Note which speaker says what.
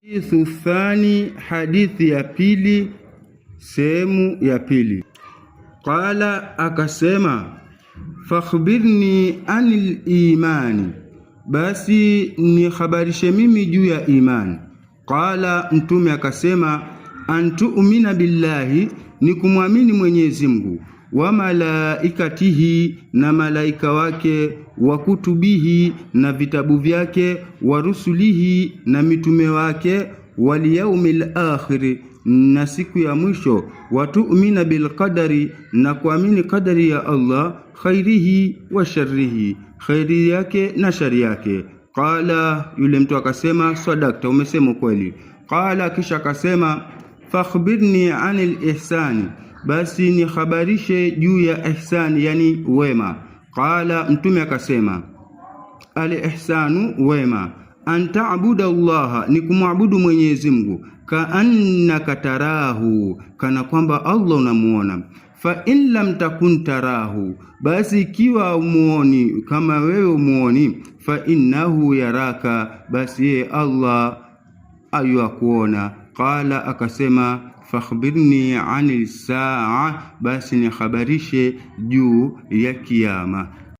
Speaker 1: Hadithu thani, hadithi ya pili, sehemu ya pili. Qala, akasema, fakhbirni anil imani, basi nikhabarishe mimi juu ya imani. Qala, mtume akasema, antu'mina billahi, ni kumwamini Mwenyezi Mungu, wa malaikatihi, na malaika wake, wa kutubihi, na vitabu vyake, wa rusulihi, na mitume wake, wal yaumil akhir, na siku ya mwisho, wa tu'mina bil qadari, na kuamini qadari ya Allah, khairihi wa sharrihi, khairi yake na shari yake. Qala, yule mtu akasema, sadakta, umesema kweli. Qala, kisha akasema, fakhbirni anil ihsani, basi ni khabarishe juu ya ihsani, yani wema. Qala, mtume akasema, al ihsanu, wema, anta'budu Allaha, ni kumwabudu Mwenyezi Mungu, kaannaka tarahu, kana kwamba Allah unamuona. Fa in lam takun tarahu, basi ikiwa umuoni, kama wewe umuoni, fa innahu yaraka, basi yeye Allah ayuakuona. Qala, akasema, fakhbirni anil saa, basi ni khabarishe juu ya kiyama.